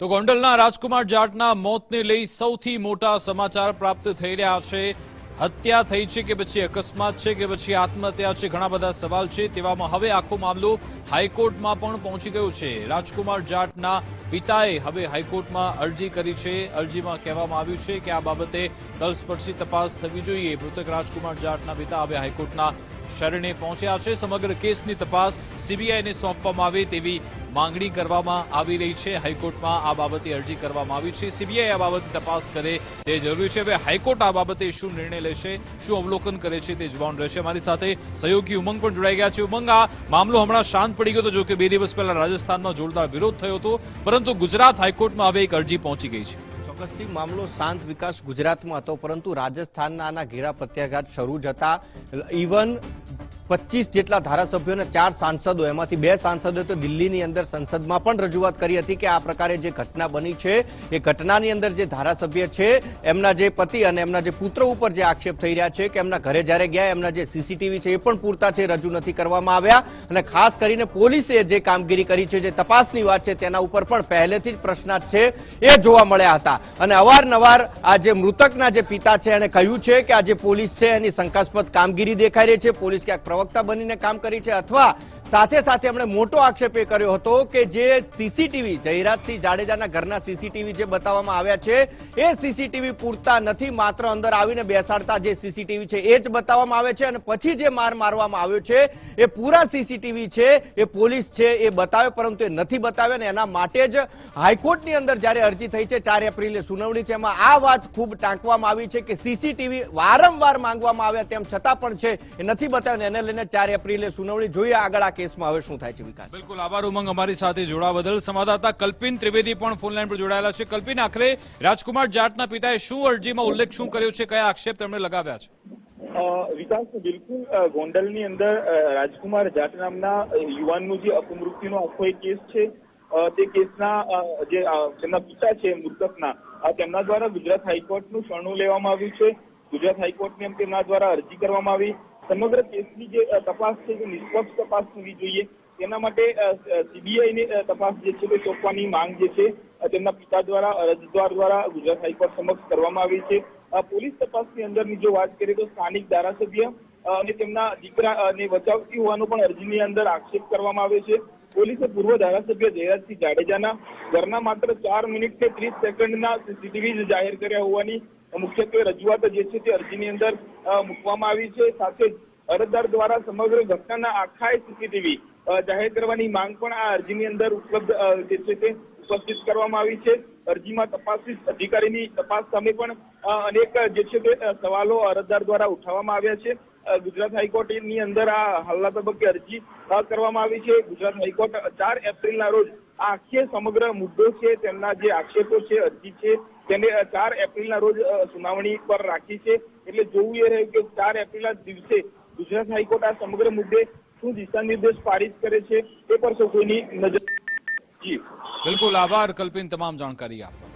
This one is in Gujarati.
તો ગોંડલના રાજકુમાર જાટના મોતને લઈ સૌથી મોટા સમાચાર પ્રાપ્ત થઈ રહ્યા છે। હત્યા થઈ છે કે પછી અકસ્માત છે કે પછી આત્મહત્યા છે, ઘણા બધા સવાલ છે। તેવામાં હવે આખો મામલો હાઈકોર્ટમાં પણ પહોંચી ગયો છે। રાજકુમાર જાટના પિતાએ હવે હાઈકોર્ટમાં અરજી કરી છે। અરજીમાં કહેવામાં આવ્યું છે કે આ બાબતે તલસ્પર્શી તપાસ થવી જોઈએ। મૃતક રાજકુમાર જાટના પિતા હવે હાઈકોર્ટના શરણે પહોંચ્યા છે। સમગ્ર કેસની તપાસ સીબીઆઈને સોંપવામાં આવે તેવી માંગણી કરવામાં આવી રહી છે। હાઈકોર્ટમાં આ બાબતે અરજી કરવામાં આવી છે। સીબીઆઈ આ બાબતે તપાસ કરે તે જરૂરી છે। હવે હાઈકોર્ટ આ બાબતે શું નિર્ણય લેશે, શું અવલોકન કરે છે તે જોવાનું રહેશે। અમારી સાથે સહયોગી ઉમંગ પણ જોડાઈ ગયા છે। ઉમંગ, આ મામલો હમણાં શાંત પડી ગયો હતો, જો કે 2 દિવસ પહેલા રાજસ્થાનમાં જોરદાર વિરોધ થયો હતો, પરંતુ ગુજરાત હાઈકોર્ટમાં હવે એક અરજી પહોંચી ગઈ છે। ચોક્કસથી મામલો શાંત વિકાસ ગુજરાતમાં હતો, પરંતુ રાજસ્થાનના આના ઘેરા પ્રત્યાઘાત શરૂ જ હતા। ઇવન 25 જેટલા ધારાસભ્યો અને 4 સાંસદો, એમાંથી 2 સાંસદોએ તો દિલ્હીની અંદર સંસદમાં પણ રજૂઆત કરી હતી કે આ પ્રકારે જે ઘટના બની છે એ ઘટનાની અંદર જે ધારાસભ્ય છે એમના જે પતિ અને એમના જે પુત્ર ઉપર જે આક્ષેપ થઈ રહ્યા છે કે એમના ઘરે જ્યારે ગયા એમના જે સીસીટીવી છે એ પણ પૂરતા છે રજૂ નથી કરવામાં આવ્યા, અને ખાસ કરીને પોલીસે જે કામગીરી કરી છે, જે તપાસની વાત છે તેના ઉપર પણ પહેલેથી જ પ્રશ્નાર્થ છે એ જોવા મળ્યા હતા। અને અવારનવાર આ જે મૃતકના જે પિતા છે એને કહ્યું છે કે આ જે પોલીસ છે એની શંકાસ્પદ કામગીરી દેખાઈ રહી છે, પોલીસ ક્યાંક પ્રવક્તા બનીને કામ કરી છે, અથવા સાથે સાથે એમણે મોટો આક્ષેપ એ કર્યો હતો કે જે સીસીટીવી જયરાજસિંહ જાડેજાના ઘરના સીસીટીવી જે બતાવવામાં આવ્યા છે એ સીસીટીવી પૂરતા નથી, માત્ર અંદર આવીને બેસાડતા જે સીસીટીવી છે એ જ બતાવવામાં આવે છે, અને પછી જે માર મારવામાં આવ્યો છે એ પૂરા સીસીટીવી છે એ પોલીસ છે એ બતાવે, પરંતુ એ નથી બતાવ્યા, અને એના માટે જ હાઈકોર્ટની અંદર જ્યારે અરજી થઈ છે 4 એપ્રિલે સુનાવણી છે, એમાં આ વાત ખૂબ ટાંકવામાં આવી છે કે સીસીટીવી વારંવાર માંગવામાં આવ્યા તેમ છતાં પણ છે એ નથી બતાવ્યા, એને લઈને 4 એપ્રિલે સુનાવણી જોઈએ આગળ આ કેસમાં હવે શું થાય છે। વિકાસ, બિલકુલ આભાર ઉમંગ, અમારી સાથે જોડાવા બદલ। સંવાદદાતા કલ્પિન ત્રિવેદી પણ ફોન લાઈન પર જોડાયેલા છે। કલ્પિન, આખરે રાજકુમાર જાટના પિતાએ શું અરજીમાં ઉલ્લેખ શું કર્યો છે, કયા આક્ષેપ તેમણે લગાવ્યા છે? વિકાસ, બિલકુલ ગોંડલની અંદર રાજકુમાર જાટ નામના યુવાનનું જે અપમૃત્યુનો આખો એક કેસ છે, તે કેસના જે તેમના પિતા છે મૃતકના, તેમના દ્વારા ગુજરાત હાઈકોર્ટનું શરણું લેવામાં આવ્યું છે। ગુજરાત હાઈકોર્ટની તેમના દ્વારા અરજી કરવામાં આવી। સમગ્ર કેસની જે તપાસ છે તે નિષ્પક્ષ તપાસ થવી જોઈએ, તેના માટે સીબીઆઈની તપાસ જે છે તે સોંપવાની માંગ જે છે તેમના પિતા દ્વારા અરજદાર દ્વારા ગુજરાત હાઈકોર્ટ સમક્ષ કરવામાં આવી છે। પોલીસ તપાસની અંદરની જો વાત કરીએ તો સ્થાનિક ધારાસભ્ય અને તેમના દીકરાને બચાવતી હોવાનો પણ અરજીની અંદર આક્ષેપ કરવામાં આવે છે। પોલીસે પૂર્વ ધારાસભ્ય જયરાજસિંહ જાડેજાના ઘરના માત્ર 4 મિનિટ કે 30 સેકન્ડના સીસીટીવી જાહેર કર્યા હોવાની મુખ્યત્વે રજૂઆત જે છે તે અરજીની અંદર મૂકવામાં આવી છે। સાથે જ અરજદાર દ્વારા સમગ્ર ઘટનાના આખા સીસીટીવી જાહેર કરવાની માંગ પણ આ અરજીની અંદર ઉપલબ્ધ જે છે તે ઉપસ્થિત કરવામાં આવી છે। અરજીમાં તપાસી અધિકારીની તપાસ સામે પણ અનેક જે છે તે સવાલો અરજદાર દ્વારા ઉઠાવવામાં આવ્યા છે। ગુજરાત હાઈકોર્ટની અંદર આ હાલના તબક્કે અરજી કરવામાં આવી છે। ગુજરાત હાઈકોર્ટ 4 એપ્રિલના રોજ આ આખે સમગ્ર મુદ્દો છે, તેમના જે આક્ષેપો છે, અરજી છે, તેને 4 એપ્રિલના રોજ સુનાવણી પર રાખી છે। એટલે જોવું એ રહ્યું કે 4 એપ્રિલના દિવસે ગુજરાત હાઈકોર્ટ આ સમગ્ર મુદ્દે શું દિશા નિર્દેશ પારિત કરે છે તે પર સૌ કોઈની નજર। બિલકુલ આભાર કલ્પિન, તમામ જાણકારી આપવા।